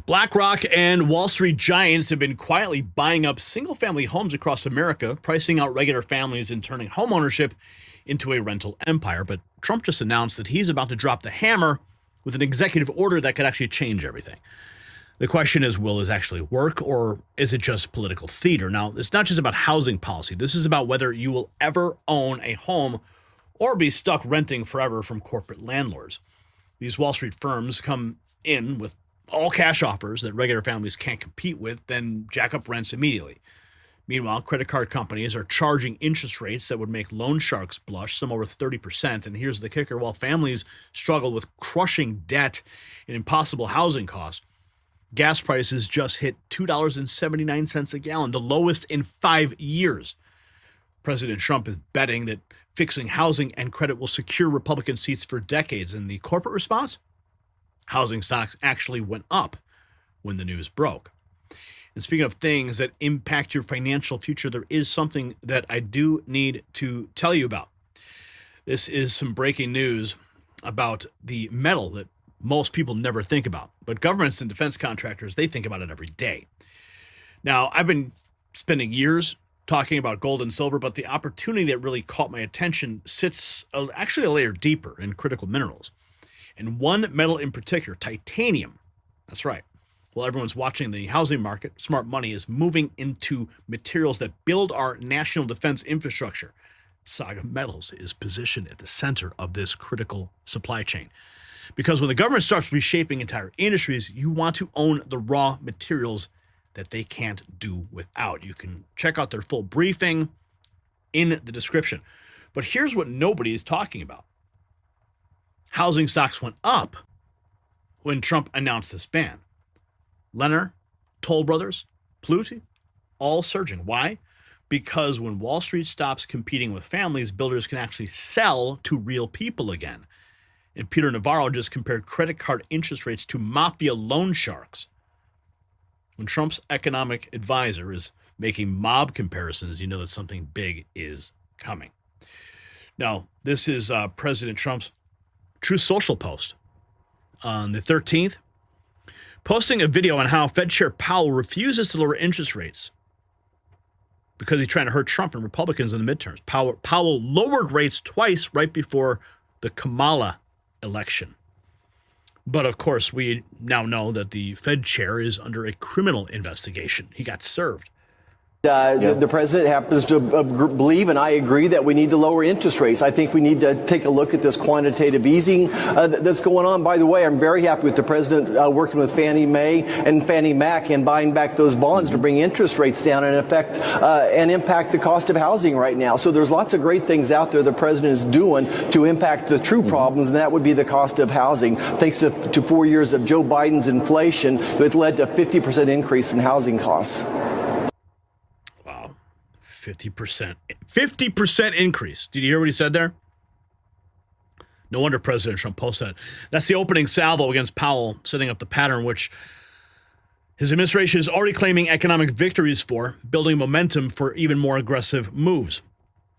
BlackRock and Wall Street giants have been quietly buying up single-family homes across America, pricing out regular families and turning homeownership into a rental empire. But Trump just announced that he's about to drop the hammer with an executive order that could actually change everything. The question is, will this actually work, or is it just political theater? Now, it's not just about housing policy. This is about whether you will ever own a home or be stuck renting forever from corporate landlords. These Wall Street firms come in with all cash offers that regular families can't compete with, then jack up rents immediately. Meanwhile, credit card companies are charging interest rates that would make loan sharks blush, some over 30%. And here's the kicker: while families struggle with crushing debt and impossible housing costs, gas prices just hit $2.79 a gallon, the lowest in 5 years. President Trump is betting that fixing housing and credit will secure Republican seats for decades. And the corporate response? Housing stocks actually went up when the news broke. And speaking of things that impact your financial future, there is something that I do need to tell you about. This is some breaking news about the metal that most people never think about, but governments and defense contractors, they think about it every day. Now, I've been spending years talking about gold and silver, but the opportunity that really caught my attention sits actually a layer deeper in critical minerals. And one metal in particular, titanium. That's right. While everyone's watching the housing market, smart money is moving into materials that build our national defense infrastructure. SAGA Metals is positioned at the center of this critical supply chain. Because when the government starts reshaping entire industries, you want to own the raw materials that they can't do without. You can check out their full briefing in the description. But here's what nobody is talking about. Housing stocks went up when Trump announced this ban. Lennar, Toll Brothers, Pulte, all surging. Why? Because when Wall Street stops competing with families, builders can actually sell to real people again. And Peter Navarro just compared credit card interest rates to mafia loan sharks. When Trump's economic advisor is making mob comparisons, you know that something big is coming. Now, this is President Trump's Truth Social post on the 13th, posting a video on how Fed Chair Powell refuses to lower interest rates because he's trying to hurt Trump and Republicans in the midterms. Powell lowered rates twice right before the Kamala election. But of course, we now know that the Fed chair is under a criminal investigation. He got served. The president happens to believe, and I agree, that we need to lower interest rates. I think we need to take a look at this quantitative easing that's going on. By the way, I'm very happy with the president working with Fannie Mae and Fannie Mac and buying back those bonds to bring interest rates down and impact the cost of housing right now. So there's lots of great things out there the president is doing to impact the true problems, and that would be the cost of housing. Thanks to 4 years of Joe Biden's inflation, it led to a 50% increase in housing costs. 50% increase. Did you hear what he said there? No wonder President Trump posted that. That's the opening salvo against Powell, setting up the pattern which his administration is already claiming economic victories for, building momentum for even more aggressive moves.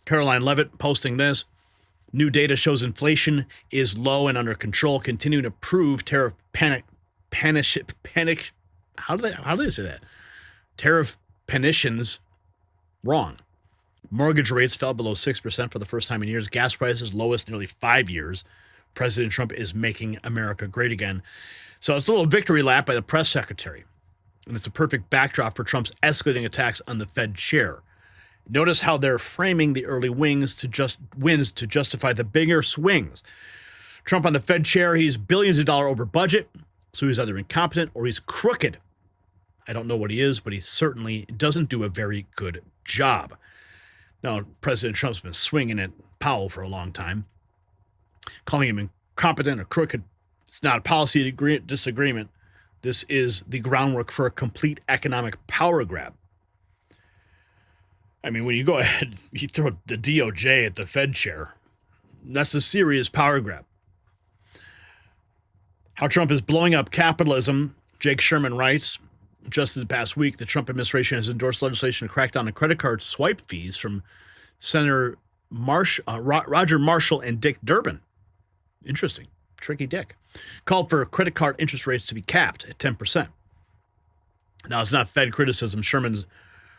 Caroline Levitt posting this. New data shows inflation is low and under control, continuing to prove tariff panic. How do they say that? Tariff panitions wrong. Mortgage rates fell below 6% for the first time in years. Gas prices lowest in nearly 5 years. President Trump is making America great again. So it's a little victory lap by the press secretary. And it's a perfect backdrop for Trump's escalating attacks on the Fed chair. Notice how they're framing the early wins to justify the bigger swings. Trump on the Fed chair, he's billions of dollars over budget. So he's either incompetent or he's crooked. I don't know what he is, but he certainly doesn't do a very good job. Now, President Trump's been swinging at Powell for a long time, calling him incompetent or crooked. It's not a policy disagreement. This is the groundwork for a complete economic power grab. I mean, when you go ahead, you throw the DOJ at the Fed chair, that's a serious power grab. How Trump is blowing up capitalism, Jake Sherman writes, just this past week, the Trump administration has endorsed legislation to crack down on credit card swipe fees from Senator Roger Marshall and Dick Durbin. Interesting. Tricky Dick. Called for credit card interest rates to be capped at 10%. Now, it's not Fed criticism. Sherman's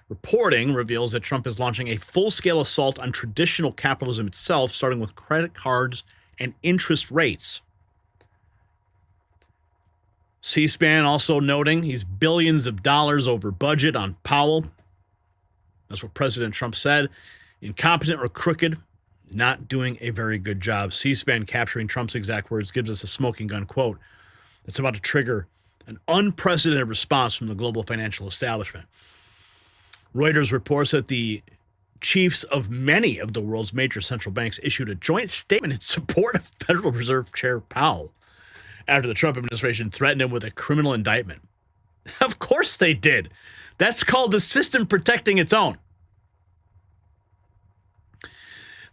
reporting reveals that Trump is launching a full-scale assault on traditional capitalism itself, starting with credit cards and interest rates. C-SPAN also noting he's billions of dollars over budget on Powell. That's what President Trump said. Incompetent or crooked, not doing a very good job. C-SPAN capturing Trump's exact words gives us a smoking gun quote that's about to trigger an unprecedented response from the global financial establishment. Reuters reports that the chiefs of many of the world's major central banks issued a joint statement in support of Federal Reserve Chair Powell after the Trump administration threatened him with a criminal indictment. Of course they did. That's called the system protecting its own.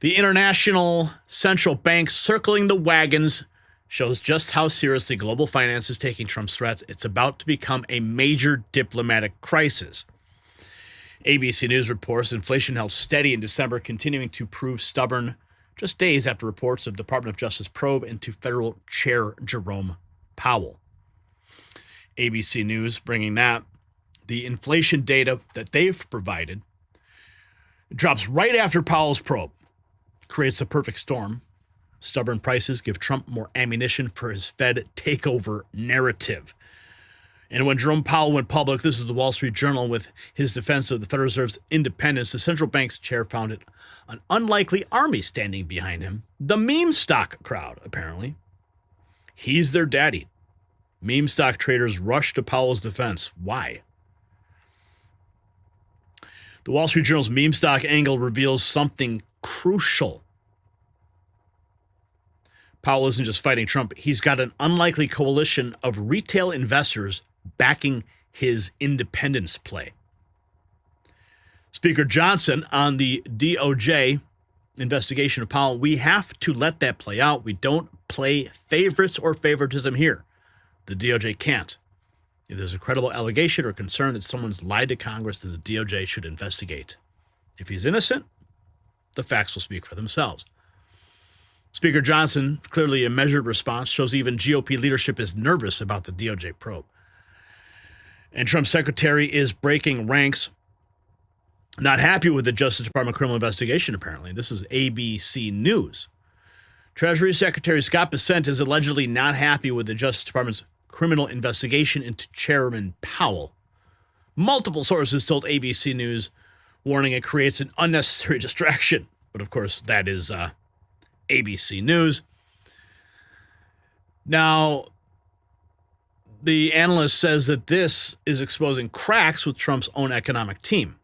The international central banks circling the wagons shows just how seriously global finance is taking Trump's threats. It's about to become a major diplomatic crisis. ABC News reports inflation held steady in December, continuing to prove stubborn just days after reports of Department of Justice probe into federal chair Jerome Powell. ABC News bringing that. The inflation data that they've provided drops right after Powell's probe. Creates a perfect storm. Stubborn prices give Trump more ammunition for his Fed takeover narrative. And when Jerome Powell went public, this is the Wall Street Journal, with his defense of the Federal Reserve's independence, the central bank's chair found it an unlikely army standing behind him. The meme stock crowd, apparently. He's their daddy. Meme stock traders rush to Powell's defense. Why? The Wall Street Journal's meme stock angle reveals something crucial. Powell isn't just fighting Trump. He's got an unlikely coalition of retail investors backing his independence play. Speaker Johnson on the DOJ investigation of Powell, we have to let that play out. We don't play favorites or favoritism here. The DOJ can't. If there's a credible allegation or concern that someone's lied to Congress, then the DOJ should investigate. If he's innocent, the facts will speak for themselves. Speaker Johnson, clearly a measured response, shows even GOP leadership is nervous about the DOJ probe. And Trump's secretary is breaking ranks, not happy with the Justice Department criminal investigation, apparently. This is ABC News. Treasury Secretary Scott Bessent is allegedly not happy with the Justice Department's criminal investigation into Chairman Powell. Multiple sources told ABC News, warning it creates an unnecessary distraction. But of course, that is ABC News. Now, the analyst says that this is exposing cracks with Trump's own economic team,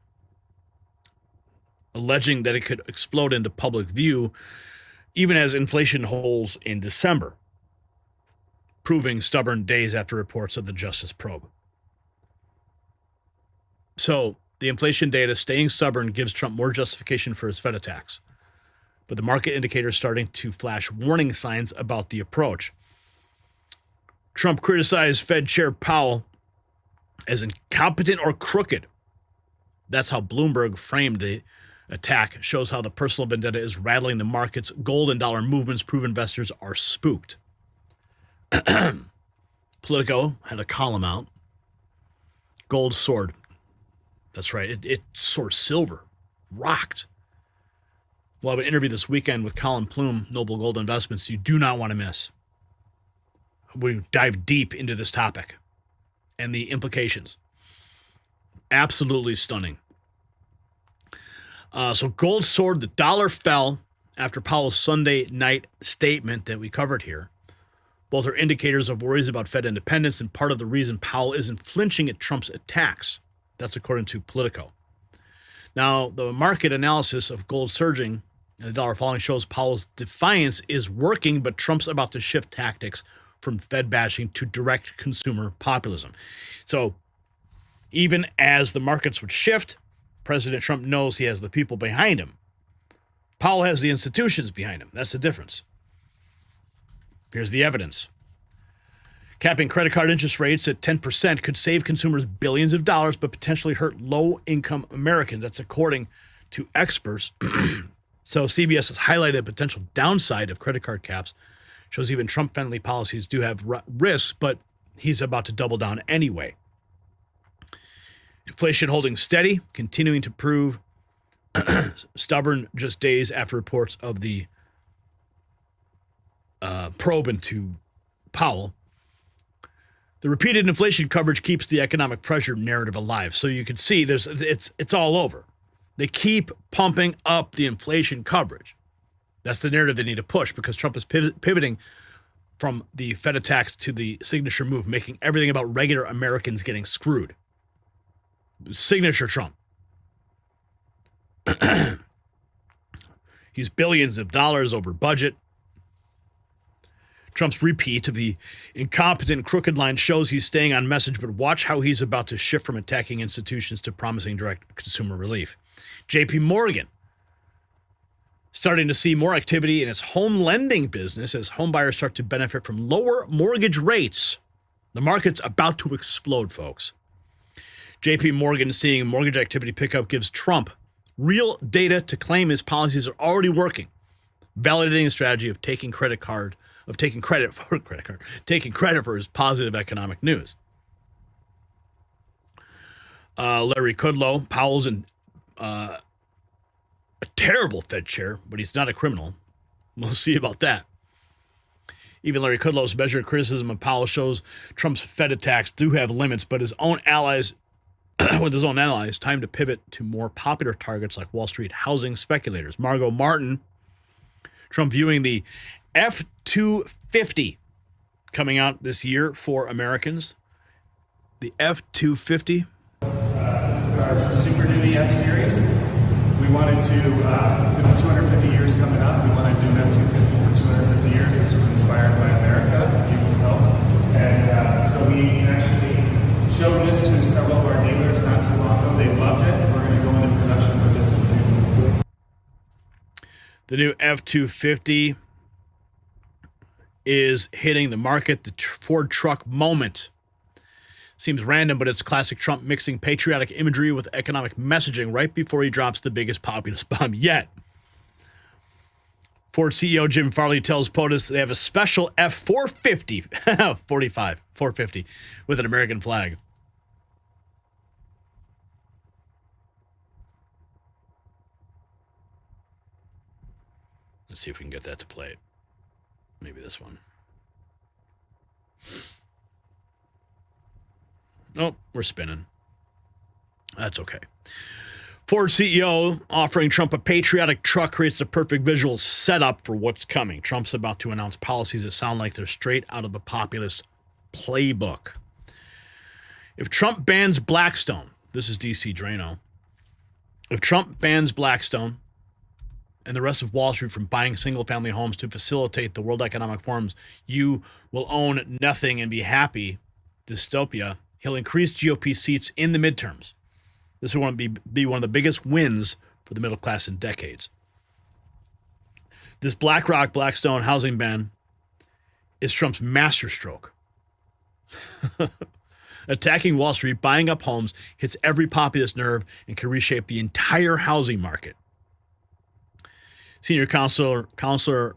alleging that it could explode into public view even as inflation holds in December, proving stubborn days after reports of the Justice probe. So the inflation data staying stubborn gives Trump more justification for his Fed attacks. But the market indicators starting to flash warning signs about the approach. Trump criticized Fed Chair Powell as incompetent or crooked. That's how Bloomberg framed the attack. Shows how the personal vendetta is rattling the markets. Gold and dollar movements prove investors are spooked. Politico had a column out. Gold soared. That's right. It soared silver. Rocked. We'll have an interview this weekend with Colin Plume, Noble Gold Investments, you do not want to miss. We dive deep into this topic and the implications. Absolutely stunning. So gold soared, the dollar fell after Powell's Sunday night statement that we covered here. Both are indicators of worries about Fed independence and part of the reason Powell isn't flinching at Trump's attacks. That's according to Politico. Now, the market analysis of gold surging and the dollar falling shows Powell's defiance is working, but Trump's about to shift tactics from Fed bashing to direct consumer populism. So even as the markets would shift, President Trump knows he has the people behind him. Powell has the institutions behind him. That's the difference. Here's the evidence. Capping credit card interest rates at 10% could save consumers billions of dollars, but potentially hurt low-income Americans. That's according to experts. So CBS has highlighted a potential downside of credit card caps. Shows even Trump-friendly policies do have risks, but he's about to double down anyway. Inflation holding steady, continuing to prove stubborn just days after reports of the probe into Powell. The repeated inflation coverage keeps the economic pressure narrative alive. So you can see it's all over. They keep pumping up the inflation coverage. That's the narrative they need to push because Trump is pivoting from the Fed attacks to the signature move, making everything about regular Americans getting screwed. Signature Trump. He's billions of dollars over budget. Trump's repeat of the incompetent, crooked line shows he's staying on message, but watch how he's about to shift from attacking institutions to promising direct consumer relief. JP Morgan starting to see more activity in its home lending business as home buyers start to benefit from lower mortgage rates. The market's about to explode, folks. JP Morgan seeing mortgage activity pick up gives Trump real data to claim his policies are already working, validating a strategy of taking credit for his positive economic news. Larry Kudlow, Powell's a terrible Fed chair, but he's not a criminal. We'll see about that. Even Larry Kudlow's measured criticism of Powell shows Trump's Fed attacks do have limits, but his own allies, time to pivot to more popular targets like Wall Street housing speculators. Margot Martin, Trump viewing the F-250 coming out this year for Americans. The F-250. This is our Super Duty F-Series. We wanted to, with the 250 years coming up, we wanted to do an F-250 for 250 years. This was inspired by America. People helped. And so we actually showed this to several of our dealers not too long ago. They loved it. We're going to go into production with this in June. The new F-250 is hitting the market. The Ford truck moment seems random, but it's classic Trump mixing patriotic imagery with economic messaging right before he drops the biggest populist bomb yet. Ford CEO Jim Farley tells POTUS they have a special F-450, 450, with an American flag. Let's see if we can get that to play. Maybe this one. Nope, we're spinning. That's okay. Ford CEO offering Trump a patriotic truck creates the perfect visual setup for what's coming. Trump's about to announce policies that sound like they're straight out of a populist playbook. If Trump bans Blackstone, this is DC Drano. If Trump bans Blackstone and the rest of Wall Street from buying single-family homes to facilitate the World Economic Forum's "you will own nothing and be happy" dystopia, he'll increase GOP seats in the midterms. This will be one of the biggest wins for the middle class in decades. This BlackRock Blackstone housing ban is Trump's masterstroke. Attacking Wall Street, buying up homes, hits every populist nerve and can reshape the entire housing market. Senior Counselor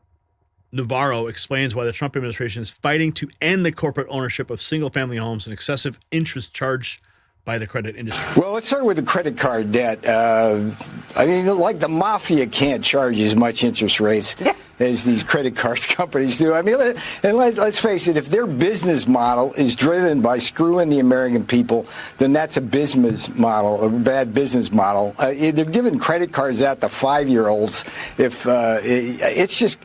Navarro explains why the Trump administration is fighting to end the corporate ownership of single-family homes and excessive interest charged by the credit industry. Well, let's start with the credit card debt. I mean, like the mafia can't charge as much interest rates as these credit card companies do. I mean, let's face it, if their business model is driven by screwing the American people, then that's a business model, a bad business model. They're giving credit cards out to 5-year-olds. It's just...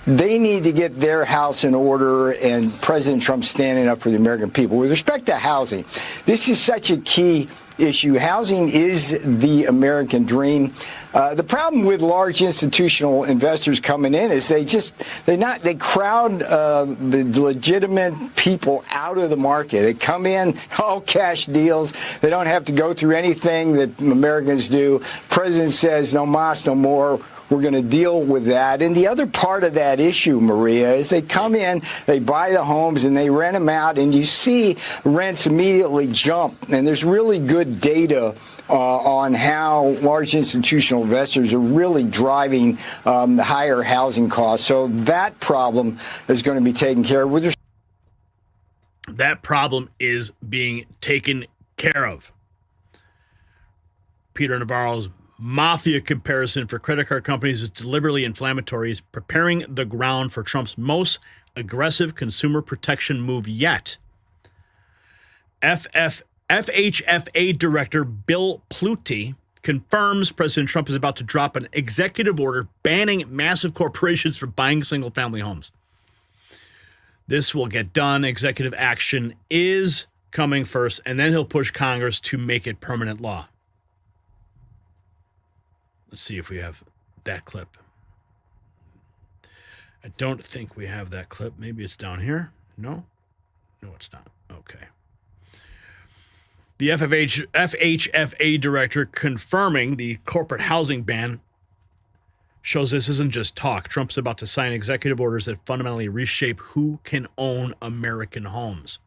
They need to get their house in order, and President Trump's standing up for the American people. With respect to housing, this is such a key issue. Housing is the American dream. The problem with large institutional investors coming in is they crowd the legitimate people out of the market. They come in, all cash deals. They don't have to go through anything that Americans do. President says, no mas, no more. We're going to deal with that. And the other part of that issue, Maria, is they come in, they buy the homes, and they rent them out, and you see rents immediately jump. And there's really good data on how large institutional investors are really driving the higher housing costs. So that problem is going to be taken care of. That problem is being taken care of. Peter Navarro's mafia comparison for credit card companies is deliberately inflammatory. He's preparing the ground for Trump's most aggressive consumer protection move yet. FHFA Director Bill Pulte confirms President Trump is about to drop an executive order banning massive corporations from buying single-family homes. This will get done. Executive action is coming first, and then he'll push Congress to make it permanent law. Let's see if we have that clip. I don't think we have that clip. Maybe it's down here. No? No, it's not. Okay. The FHFA director confirming the corporate housing ban shows this isn't just talk. Trump's about to sign executive orders that fundamentally reshape who can own American homes.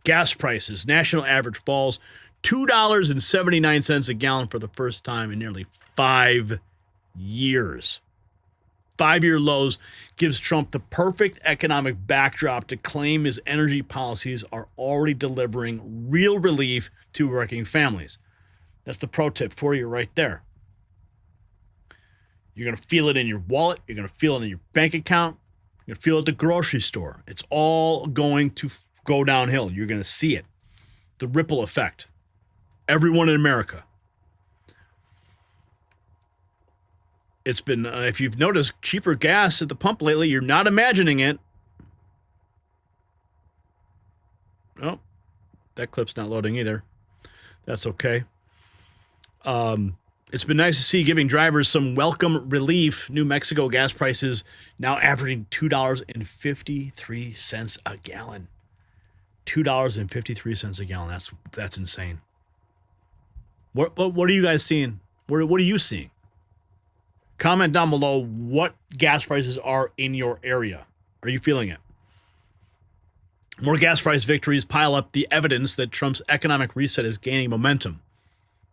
Gas prices, national average falls $2.79 a gallon for the first time in nearly 5 years. 5-year lows gives Trump the perfect economic backdrop to claim his energy policies are already delivering real relief to working families. That's the pro tip for you right there. You're going to feel it in your wallet. You're going to feel it in your bank account. You're going to feel it at the grocery store. It's all going to go downhill. You're going to see it. The ripple effect. Everyone in America. It's been, if you've noticed, cheaper gas at the pump lately. You're not imagining it. Oh, that clip's not loading either. That's okay. It's been nice to see giving drivers some welcome relief. New Mexico gas prices now averaging $2.53 a gallon. $2.53 a gallon. That's insane. What are you guys seeing? What are you seeing? Comment down below what gas prices are in your area. Are you feeling it? More gas price victories pile up the evidence that Trump's economic reset is gaining momentum.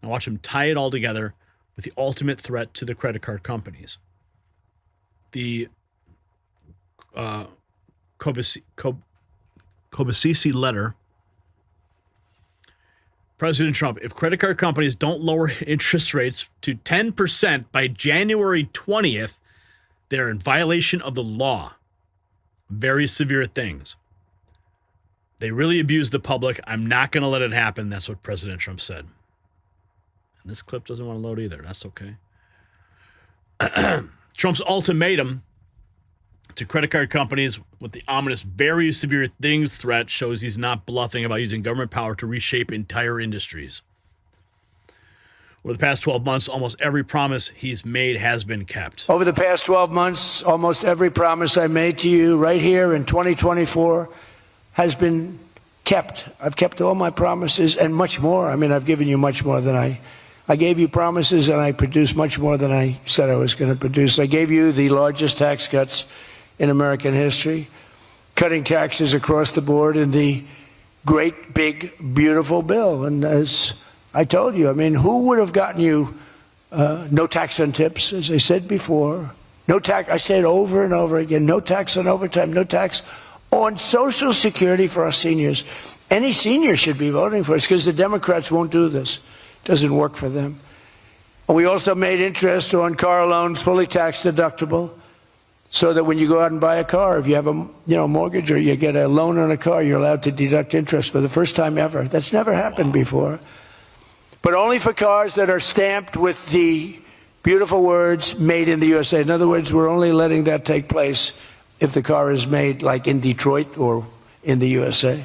Now watch him tie it all together with the ultimate threat to the credit card companies. The Kobesisi letter. President Trump, if credit card companies don't lower interest rates to 10% by January 20th, they're in violation of the law. Very severe things. They really abuse the public. I'm not going to let it happen. That's what President Trump said. And this clip doesn't want to load either. That's okay. Trump's ultimatum to credit card companies with the ominous very severe things threat shows he's not bluffing about using government power to reshape entire industries. Over the past 12 months, almost every promise he's made has been kept. Over the past 12 months, almost every promise I made to you right here in 2024 has been kept. I've kept all my promises and much more. I mean, I've given you much more than I gave you promises, and I produced much more than I said I was going to produce. I gave you the largest tax cuts in American history, cutting taxes across the board in the great, big, beautiful bill. And as I told you, I mean, who would have gotten you no tax on tips, as I said before, no tax, I say it over and over again, no tax on overtime, no tax on Social Security for our seniors. Any senior should be voting for us because the Democrats won't do this. It doesn't work for them. We also made interest on car loans fully tax deductible, so that when you go out and buy a car, if you have a mortgage or you get a loan on a car, you're allowed to deduct interest for the first time ever. That's never happened before. But only for cars that are stamped with the beautiful words, made in the USA. In other words, we're only letting that take place if the car is made like in Detroit or in the USA.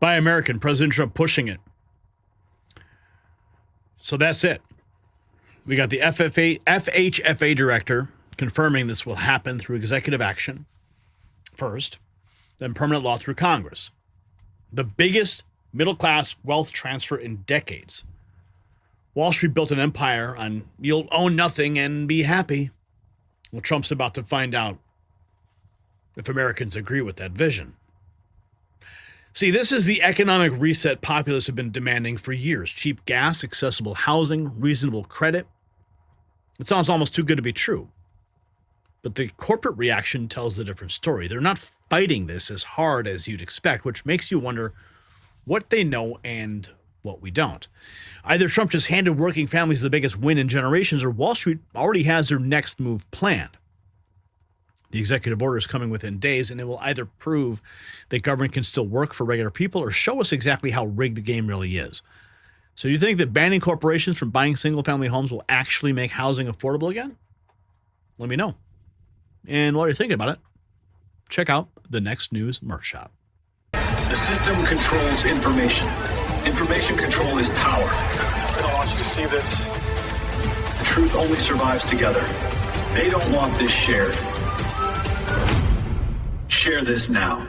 Buy American, President Trump pushing it. So that's it. We got the FHFA director confirming this will happen through executive action first, then permanent law through Congress. The biggest middle-class wealth transfer in decades. Wall Street built an empire on you'll own nothing and be happy. Well, Trump's about to find out if Americans agree with that vision. See, this is the economic reset populists have been demanding for years. Cheap gas, accessible housing, reasonable credit. It sounds almost too good to be true. But the corporate reaction tells a different story. They're not fighting this as hard as you'd expect, which makes you wonder what they know and what we don't. Either Trump just handed working families the biggest win in generations, or Wall Street already has their next move planned. The executive order is coming within days, and it will either prove that government can still work for regular people or show us exactly how rigged the game really is. So do you think that banning corporations from buying single-family homes will actually make housing affordable again? Let me know. And while you're thinking about it, check out the Next News merch shop. The system controls information. Information control is power. I want you to see this. Truth only survives together. They don't want this shared. Share this now.